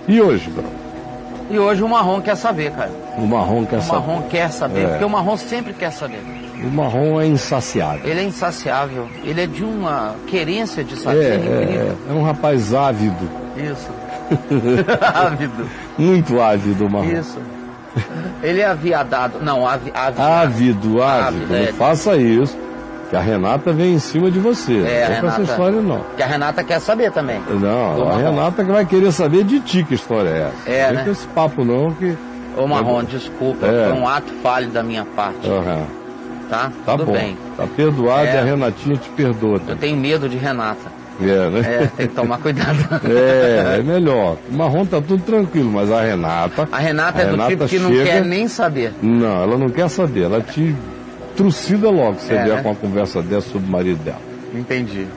E hoje, Brão? E hoje o marrom quer saber, cara. O marrom quer saber. O marrom quer saber, porque o marrom sempre quer saber. O marrom é insaciável. Ele é insaciável, ele é de uma querência de saber incrível. É um rapaz ávido. Isso. Ávido. Muito ávido o marrom. Isso. Ele é aviadado. Não, ávido. Não faça isso, que a Renata vem em cima de você. Não com essa história, não. Que a Renata quer saber também. Não, a Renata vai querer saber de ti que história é essa. Não tem esse papo não que... Ô Marrom, desculpa, foi um ato falho da minha parte. Tá? Tudo bom. bem. Tá perdoado e a Renatinha te perdoa. Eu tenho medo de Renata. Né? Tem que tomar cuidado. É melhor. O marrom tá tudo tranquilo, mas a Renata... A Renata é do tipo que não quer nem saber. Não, ela não quer saber. Ela te trucida logo se você vier com uma conversa dessa sobre o marido dela. Entendi.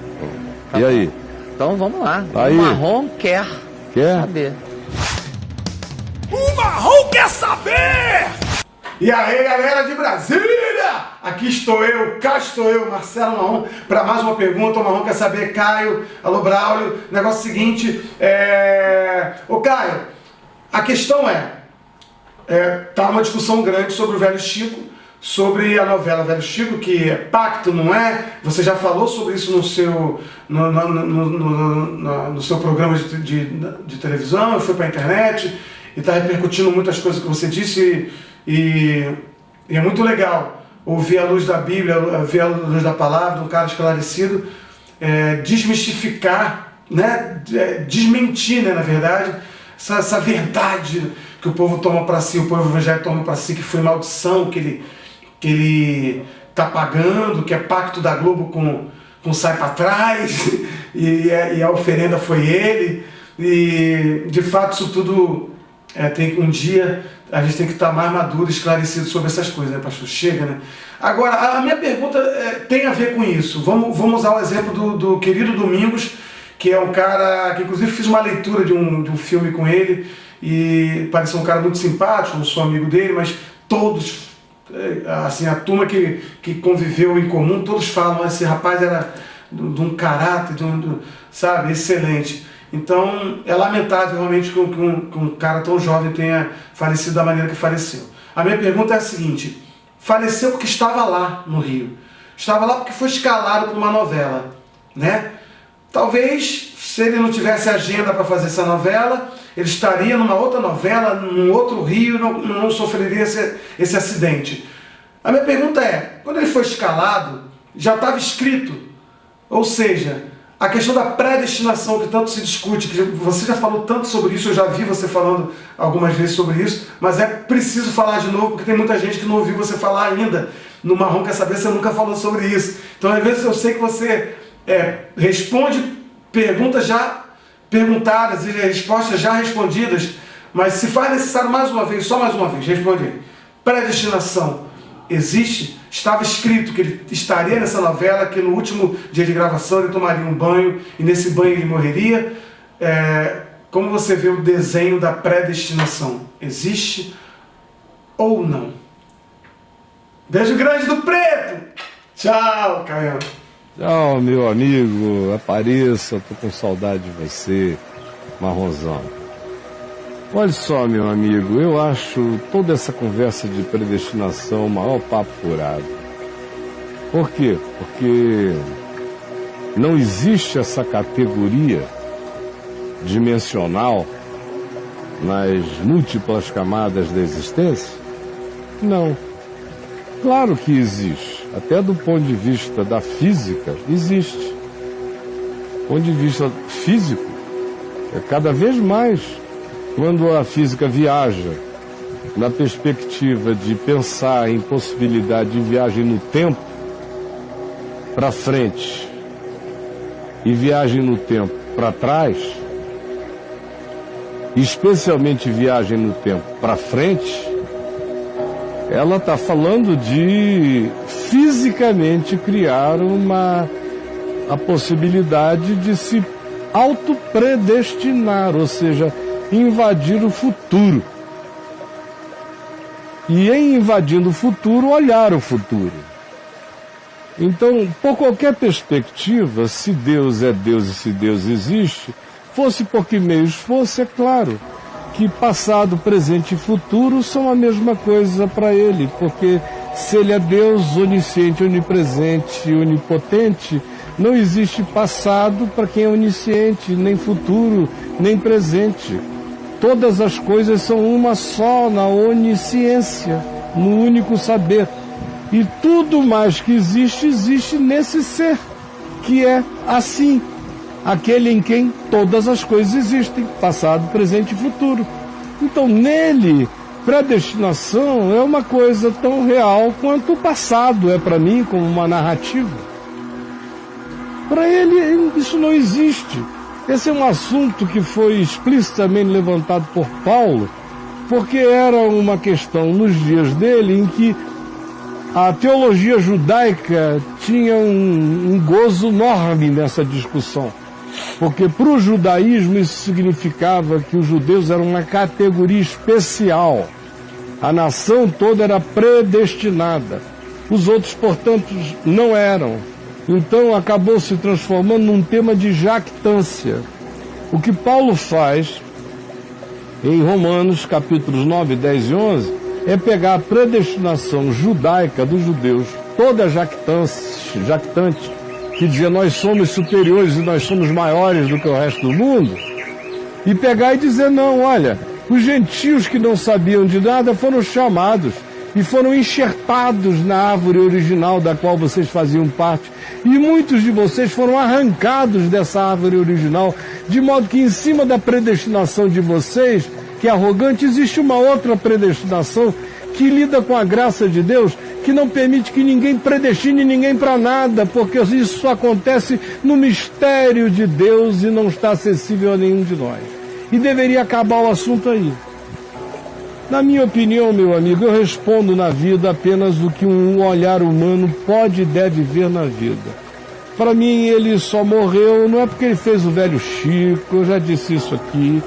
E aí? Então vamos lá. Aí. O marrom quer saber. O marrom quer saber! E aí, galera de Brasília! Aqui estou eu, cá estou eu, Marcelo Marrom, para mais uma pergunta. O Marrom quer saber, Caio, alô Braulio. Negócio seguinte, Ô Caio, a questão tá uma discussão grande sobre o Velho Chico, sobre a novela Velho Chico, que é pacto, não é? Você já falou sobre isso no seu programa de televisão, foi para a internet, e está repercutindo muitas coisas que você disse, e é muito legal ouvir a luz da Bíblia, ver a luz da palavra, de um cara esclarecido, desmistificar, né? Desmentir, né, na verdade, essa verdade que o povo toma para si, o povo evangélico toma para si, que foi maldição, que ele está pagando, que é pacto da Globo com Sai Pra Trás, e a oferenda foi ele, e de fato isso tudo um dia a gente tem que estar mais maduro, esclarecido sobre essas coisas, né, pastor? Chega, né? Agora, a minha pergunta tem a ver com isso. Vamos usar o exemplo do querido Domingos, que é um cara que inclusive fiz uma leitura de um filme com ele, e pareceu um cara muito simpático, não sou amigo dele, mas todos, assim, a turma que conviveu em comum, todos falam, esse rapaz era de um caráter, sabe, excelente. Então, é lamentável realmente que um cara tão jovem tenha falecido da maneira que faleceu. A minha pergunta é a seguinte: faleceu porque estava lá no Rio. Estava lá porque foi escalado para uma novela, né? Talvez, se ele não tivesse agenda para fazer essa novela, ele estaria numa outra novela, num outro Rio, não sofreria esse acidente. A minha pergunta é, quando ele foi escalado, já estava escrito, ou seja, a questão da predestinação que tanto se discute, que você já falou tanto sobre isso, eu já vi você falando algumas vezes sobre isso, mas é preciso falar de novo, porque tem muita gente que não ouviu você falar ainda. No Marrom Quer Saber, você nunca falou sobre isso. Então, às vezes, eu sei que você responde perguntas já perguntadas e respostas já respondidas, mas se faz necessário mais uma vez, só mais uma vez, responde aí. Predestinação existe? Estava escrito que ele estaria nessa novela, que no último dia de gravação ele tomaria um banho, e nesse banho ele morreria. Como você vê o desenho da predestinação? Existe ou não? Beijo grande do Preto! Tchau, Caio! Tchau, meu amigo, apareça, tô com saudade de você, Marronzão. Olha só, meu amigo, eu acho toda essa conversa de predestinação o maior papo furado. Por quê? Porque não existe essa categoria dimensional nas múltiplas camadas da existência? Não. Claro que existe. Até do ponto de vista da física, existe. Do ponto de vista físico, cada vez mais. Quando a física viaja na perspectiva de pensar em possibilidade de viagem no tempo para frente e viagem no tempo para trás, especialmente viagem no tempo para frente, ela está falando de fisicamente criar a possibilidade de se autopredestinar, ou seja, invadir o futuro. E em invadindo o futuro, olhar o futuro. Então, por qualquer perspectiva, se Deus é Deus e se Deus existe, fosse por que meios fosse, é claro, que passado, presente e futuro são a mesma coisa para ele, porque se ele é Deus onisciente, onipresente e onipotente, não existe passado para quem é onisciente, nem futuro, nem presente. Todas as coisas são uma só na onisciência, no único saber. E tudo mais que existe, existe nesse ser, que é assim, aquele em quem todas as coisas existem, passado, presente e futuro. Então, nele, predestinação é uma coisa tão real quanto o passado é para mim, como uma narrativa. Para ele, isso não existe. Esse é um assunto que foi explicitamente levantado por Paulo, porque era uma questão nos dias dele em que a teologia judaica tinha um gozo enorme nessa discussão. Porque para o judaísmo isso significava que os judeus eram uma categoria especial. A nação toda era predestinada. Os outros, portanto, não eram. Então acabou se transformando num tema de jactância. O que Paulo faz em Romanos, capítulos 9, 10 e 11, é pegar a predestinação judaica dos judeus, toda jactante, que dizia nós somos superiores e nós somos maiores do que o resto do mundo, e pegar e dizer não, olha, os gentios que não sabiam de nada foram chamados e foram enxertados na árvore original da qual vocês faziam parte. E muitos de vocês foram arrancados dessa árvore original, de modo que em cima da predestinação de vocês, que é arrogante, existe uma outra predestinação que lida com a graça de Deus, que não permite que ninguém predestine ninguém para nada, porque isso só acontece no mistério de Deus e não está acessível a nenhum de nós. E deveria acabar o assunto aí. Na minha opinião, meu amigo, eu respondo na vida apenas o que um olhar humano pode e deve ver na vida. Para mim, ele só morreu, não é porque ele fez o velho Chico, eu já disse isso aqui.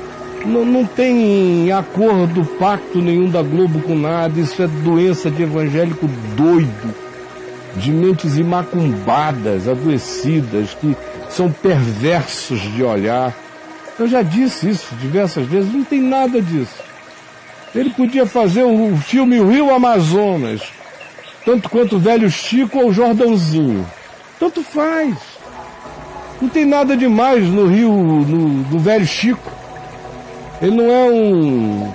Não tem acordo, pacto nenhum da Globo com nada, isso é doença de evangélico doido, de mentes imacumbadas, adoecidas, que são perversos de olhar. Eu já disse isso diversas vezes, não tem nada disso. Ele podia fazer o filme Rio Amazonas, tanto quanto o velho Chico ou o Jordãozinho. Tanto faz. Não tem nada demais no Rio, no velho Chico. Ele não é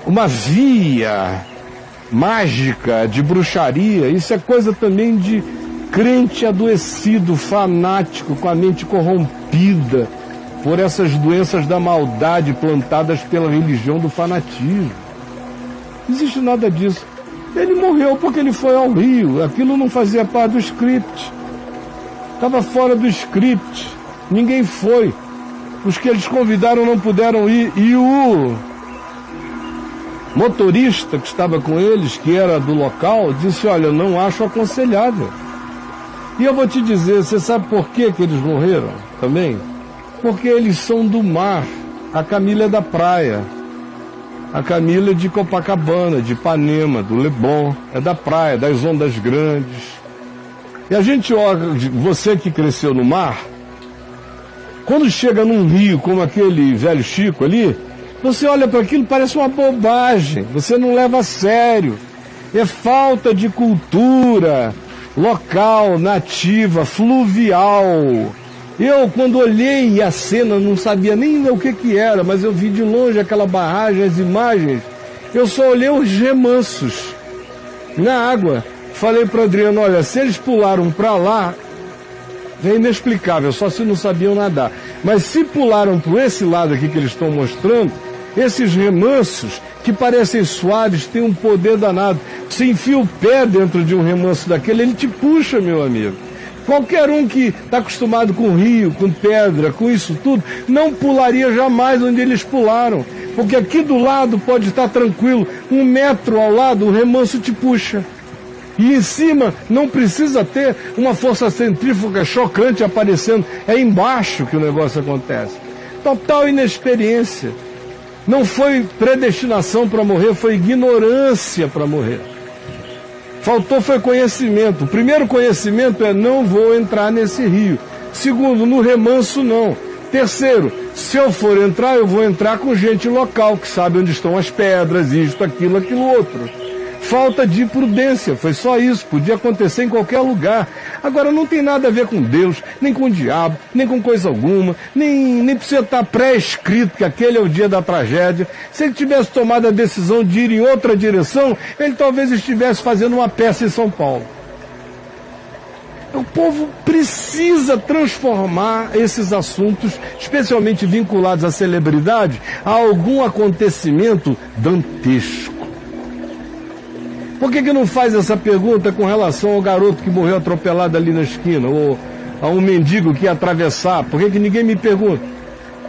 uma via mágica de bruxaria. Isso é coisa também de crente adoecido, fanático, com a mente corrompida por essas doenças da maldade plantadas pela religião do fanatismo. Não existe nada disso. Ele morreu porque ele foi ao Rio. Aquilo não fazia parte do script. Estava fora do script. Ninguém foi. Os que eles convidaram não puderam ir. E o motorista que estava com eles, que era do local, disse, olha, não acho aconselhável. E eu vou te dizer, você sabe por que eles morreram também? Porque eles são do mar. A Camila é da praia. A Camila é de Copacabana, de Ipanema, do Leblon. É da praia, das ondas grandes. E a gente olha, você que cresceu no mar, quando chega num rio como aquele velho Chico ali, você olha para aquilo e parece uma bobagem. Você não leva a sério. É falta de cultura local, nativa, fluvial. Eu, quando olhei a cena, não sabia nem o que era, mas eu vi de longe aquela barragem, as imagens. Eu só olhei os remansos na água. Falei para o Adriano, olha, se eles pularam para lá, é inexplicável, só se não sabiam nadar. Mas se pularam para esse lado aqui que eles estão mostrando, esses remansos, que parecem suaves, têm um poder danado. Você enfia o pé dentro de um remanso daquele, ele te puxa, meu amigo. Qualquer um que está acostumado com rio, com pedra, com isso tudo, não pularia jamais onde eles pularam. Porque aqui do lado pode estar tranquilo, 1 metro ao lado, o remanso te puxa. E em cima não precisa ter uma força centrífuga chocante aparecendo. É embaixo que o negócio acontece. Total inexperiência. Não foi predestinação para morrer, foi ignorância para morrer. Faltou foi conhecimento. O primeiro conhecimento é não vou entrar nesse rio. Segundo, no remanso não. Terceiro, Se eu for entrar, eu vou entrar com gente local, que sabe onde estão as pedras, isto, aquilo, aquilo outro. Falta de prudência, foi só isso, podia acontecer em qualquer lugar. Agora não tem nada a ver com Deus, nem com o diabo, nem com coisa alguma, nem precisa estar pré-escrito que aquele é o dia da tragédia. Se ele tivesse tomado a decisão de ir em outra direção, ele talvez estivesse fazendo uma peça em São Paulo. O povo precisa transformar esses assuntos, especialmente vinculados à celebridade, a algum acontecimento dantesco. Por que não faz essa pergunta com relação ao garoto que morreu atropelado ali na esquina, ou a um mendigo que ia atravessar? Por que ninguém me pergunta?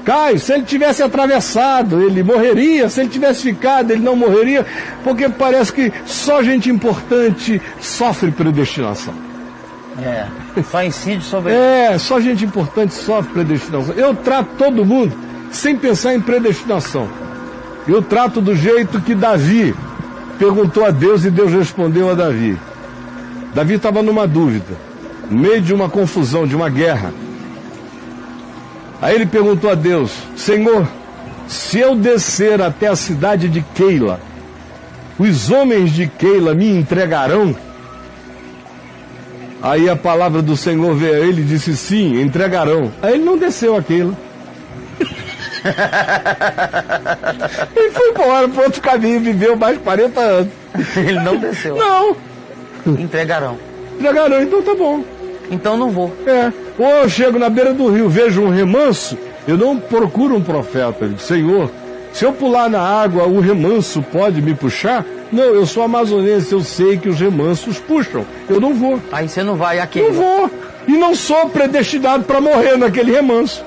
Caio, se ele tivesse atravessado, ele morreria. Se ele tivesse ficado, ele não morreria. Porque parece que só gente importante sofre predestinação. Só incide sobre... Só gente importante sofre predestinação. Eu trato todo mundo sem pensar em predestinação. Eu trato do jeito que Davi perguntou a Deus e Deus respondeu a Davi. Davi estava numa dúvida, no meio de uma confusão, de uma guerra. Aí ele perguntou a Deus: Senhor, se eu descer até a cidade de Keila, os homens de Keila me entregarão? Aí a palavra do Senhor veio a ele e disse: sim, entregarão. Aí ele não desceu a Keila. Ele foi embora para outro caminho, viveu mais de 40 anos. Ele não desceu? Não. Entregarão. Entregarão, então tá bom. Então não vou. Ou eu chego na beira do rio, vejo um remanso, eu não procuro um profeta. Eu digo: Senhor, se eu pular na água, o remanso pode me puxar? Não, eu sou amazonense, eu sei que os remansos puxam. Eu não vou. Aí você não vai àquele. Não vou. E não sou predestinado para morrer naquele remanso.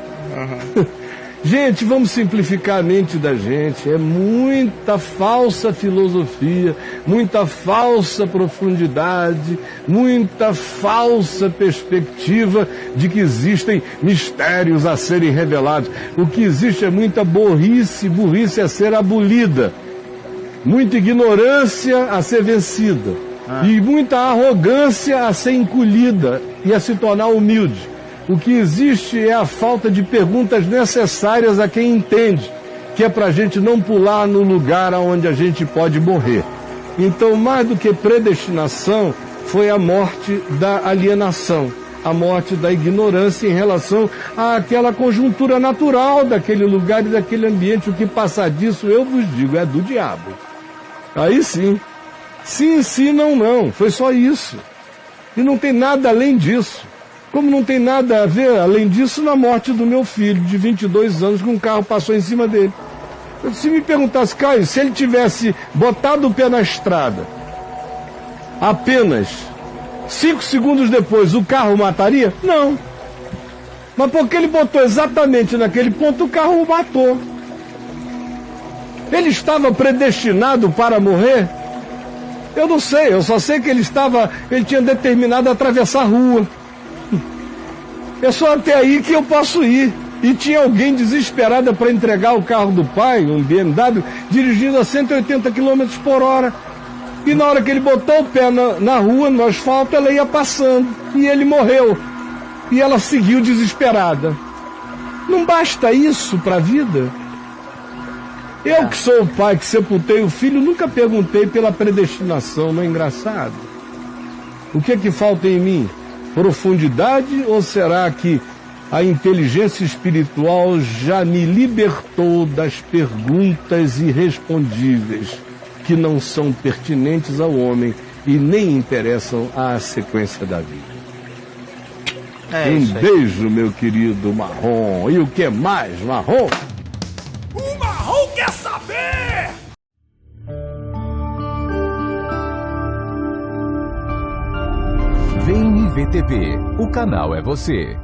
Gente, vamos simplificar a mente da gente. É muita falsa filosofia, muita falsa profundidade, muita falsa perspectiva de que existem mistérios a serem revelados. O que existe é muita burrice a ser abolida, muita ignorância a ser vencida e muita arrogância a ser encolhida e a se tornar humilde. O que existe é a falta de perguntas necessárias a quem entende, que é para a gente não pular no lugar onde a gente pode morrer. Então, mais do que predestinação, foi a morte da alienação, a morte da ignorância em relação àquela conjuntura natural daquele lugar e daquele ambiente. O que passar disso, eu vos digo, é do diabo. Aí sim. Sim, não. Foi só isso. E não tem nada além disso. Como não tem nada a ver, além disso, na morte do meu filho, de 22 anos, que um carro passou em cima dele. Se me perguntasse, Caio, se ele tivesse botado o pé na estrada, apenas 5 segundos depois, o carro mataria? Não. Mas porque ele botou exatamente naquele ponto, o carro o matou. Ele estava predestinado para morrer? Eu não sei, eu só sei que ele tinha determinado a atravessar a rua. É só até aí que eu posso ir. E tinha alguém desesperada para entregar o carro do pai, um BMW, dirigindo a 180 km por hora. E na hora que ele botou o pé na rua, no asfalto, ela ia passando. E ele morreu. E ela seguiu desesperada. Não basta isso para a vida? Eu que sou o pai que sepultei o filho, nunca perguntei pela predestinação, não é engraçado? O que é que falta em mim? Profundidade, ou será que a inteligência espiritual já me libertou das perguntas irrespondíveis que não são pertinentes ao homem e nem interessam à sequência da vida? Um beijo, meu querido Marrom. E o que mais, Marrom? O Marrom quer saber! Vem IVTV, o canal é você.